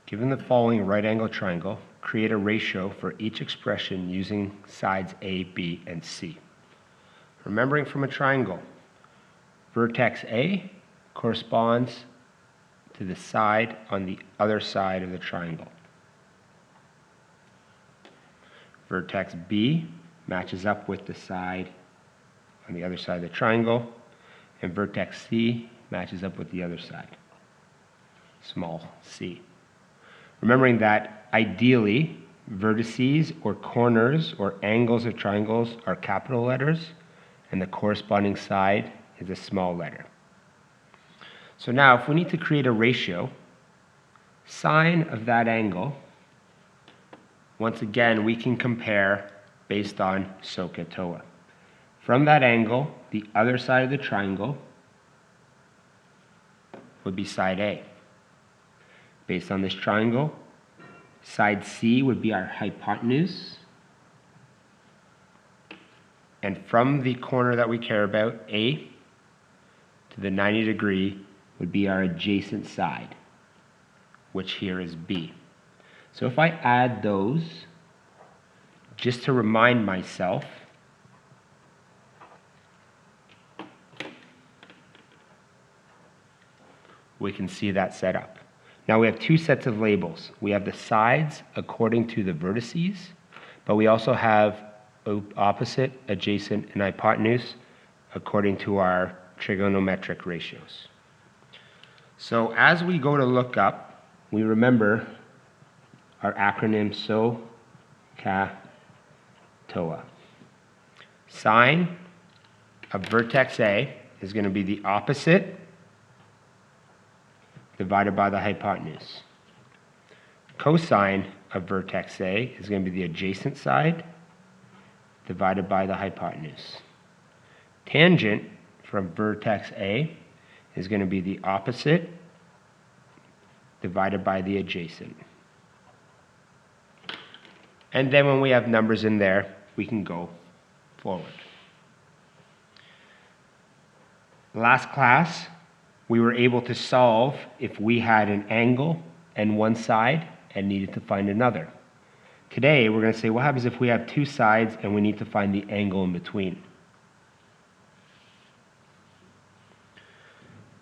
Given the following right angle triangle, create a ratio for each expression using sides A, B, and C. Remembering from a triangle, vertex A corresponds to the side on the other side of the triangle. Vertex B matches up with the side on the other side of the triangle, and vertex C matches up with the other side, small c. Remembering that ideally, vertices or corners or angles of triangles are capital letters, and the corresponding side is a small letter. So now, if we need to create a ratio, sine of that angle, once again, we can compare based on SOH CAH TOA. From that angle, the other side of the triangle would be side A. Based on this triangle, side C would be our hypotenuse. And from the corner that we care about, A, to the 90-degree would be our adjacent side, which here is B. So if I add those, just to remind myself, we can see that set up. Now we have two sets of labels. We have the sides according to the vertices, but we also have opposite, adjacent, and hypotenuse according to our trigonometric ratios. So as we go to look up, we remember our acronym SOH CAH TOA. Sine of vertex A is going to be the opposite divided by the hypotenuse. Cosine of vertex A is going to be the adjacent side divided by the hypotenuse. Tangent from vertex A is going to be the opposite divided by the adjacent. And then when we have numbers in there, we can go forward. Last class, we were able to solve if we had an angle and one side and needed to find another. Today, we're going to say, what happens if we have two sides and we need to find the angle in between?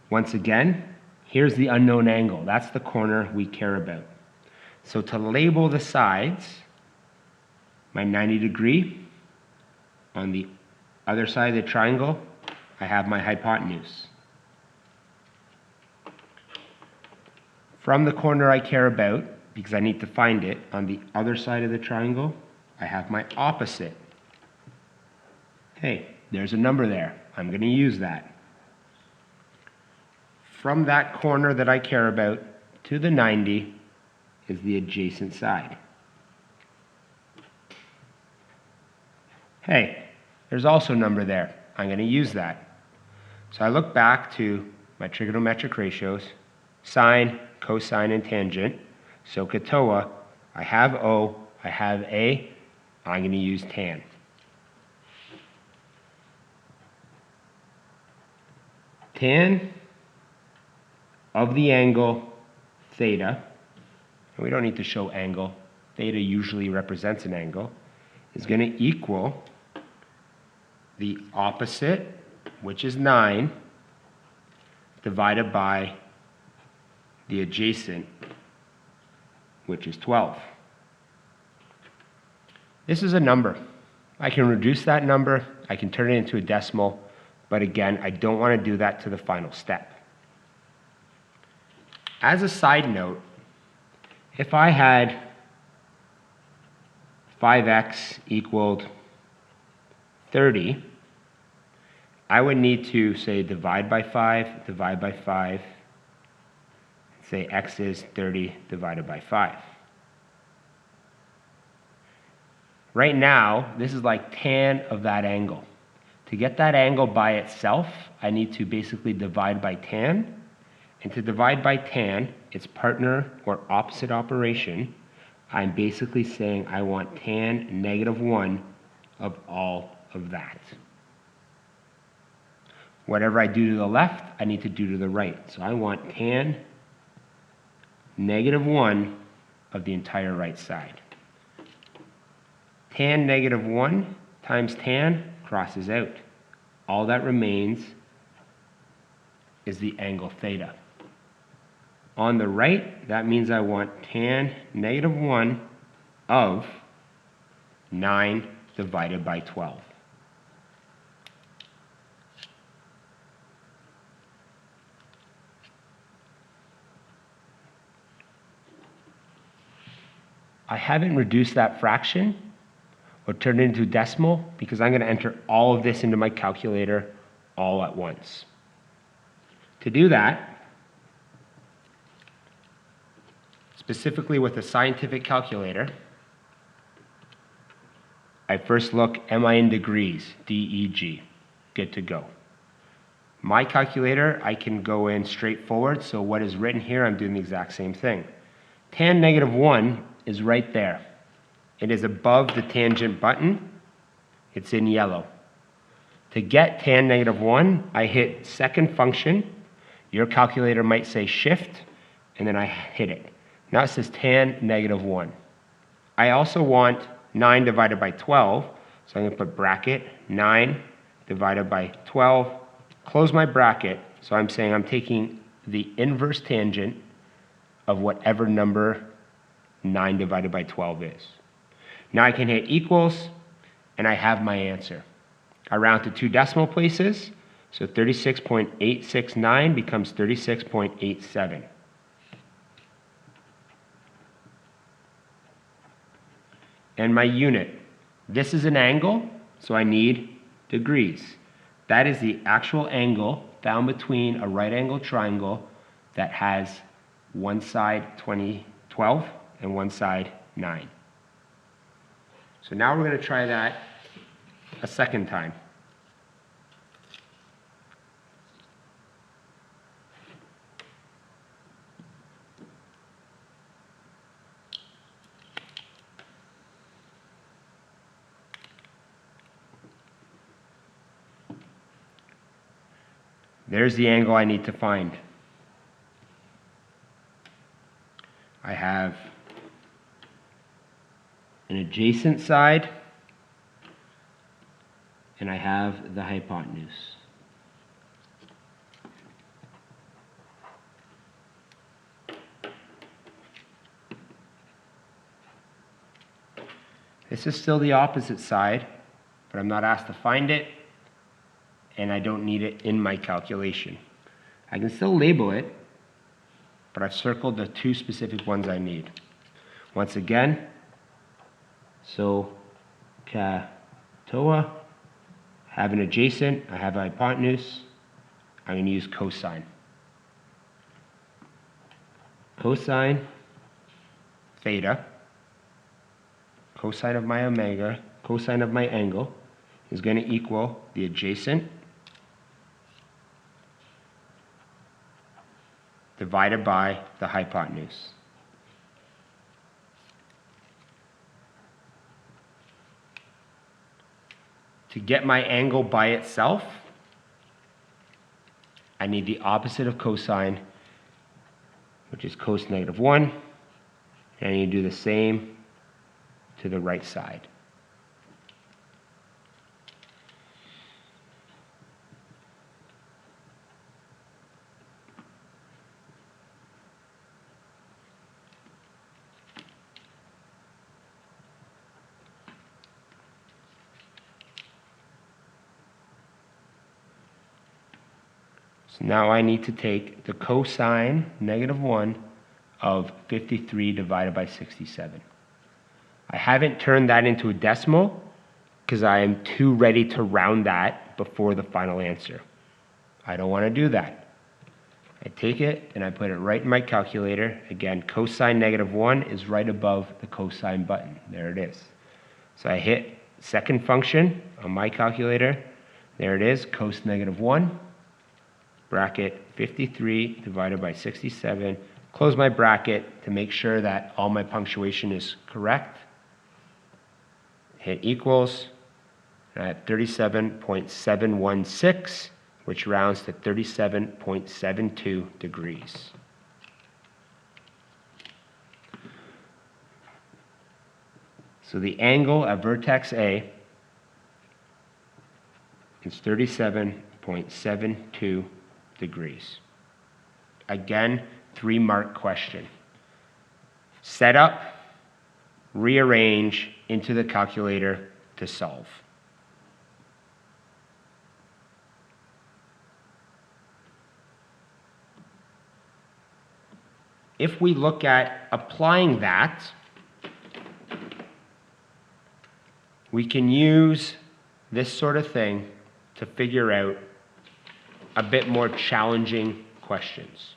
Once again, here's the unknown angle. That's the corner we care about. So to label the sides, my 90-degree, on the other side of the triangle, I have my hypotenuse. From the corner I care about, because I need to find it, on the other side of the triangle, I have my opposite. Hey, there's a number there. I'm going to use that. From that corner that I care about to the 90 is the adjacent side. Hey, there's also a number there. I'm going to use that. So I look back to my trigonometric ratios, sine, cosine, and tangent. SOH CAH TOA, I have O, I have A, I'm going to use tan. Tan of the angle theta, and we don't need to show angle, theta usually represents an angle, is going to equal the opposite, which is 9, divided by the adjacent, which is 12. This is a number. I can reduce that number, I can turn it into a decimal, but again, I don't want to do that to the final step. As a side note, if I had 5x equaled 30, I would need to say divide by 5, say x is 30 divided by 5. Right now, this is like tan of that angle. To get that angle by itself, I need to basically divide by tan. And to divide by tan, its partner or opposite operation, I'm basically saying I want tan -1 of all of that. Whatever I do to the left, I need to do to the right. So I want tan -1 of the entire right side. Tan -1 times tan crosses out. All that remains is the angle theta. On the right, that means I want tan -1 of 9 divided by 12. I haven't reduced that fraction or turned it into a decimal because I'm going to enter all of this into my calculator all at once. To do that, specifically with a scientific calculator, I first look, am I in degrees? DEG. Good to go. My calculator, I can go in straight forward, so what is written here, I'm doing the exact same thing. Tan -1 is right there. It is above the tangent button. It's in yellow. To get tan -1, I hit second function. Your calculator might say shift, and then I hit it. Now it says tan -1. I also want 9 divided by 12, so I'm going to put bracket 9 divided by 12, close my bracket, so I'm saying I'm taking the inverse tangent of whatever number 9 divided by 12 is. Now I can hit equals, and I have my answer. I round to 2 decimal places, so 36.869 becomes 36.87. And my unit, this is an angle, so I need degrees. That is the actual angle found between a right angle triangle that has one side 12 and one side 9. So now we're going to try that a second time. There's the angle I need to find. I have an adjacent side, and I have the hypotenuse. This is still the opposite side, but I'm not asked to find it, and I don't need it in my calculation. I can still label it, but I've circled the 2 specific ones I need. Once again, SOH CAH TOA, have an adjacent, I have a hypotenuse, I'm going to use cosine. Cosine theta, cosine of my omega, cosine of my angle, is going to equal the adjacent divided by the hypotenuse. To get my angle by itself, I need the opposite of cosine, which is cos -1, and I need to do the same to the right side. So now I need to take the cosine -1 of 53 divided by 67. I haven't turned that into a decimal because I am too ready to round that before the final answer. I don't want to do that. I take it and I put it right in my calculator. Again, cosine -1 is right above the cosine button. There it is. So I hit second function on my calculator. There it is, cos -1. Bracket 53 divided by 67. Close my bracket to make sure that all my punctuation is correct. Hit equals, and I have 37.716, which rounds to 37.72 degrees. So the angle at vertex A is 37.72 degrees. Again, 3-mark question. Set up, rearrange into the calculator to solve. If we look at applying that, we can use this sort of thing to figure out a bit more challenging questions.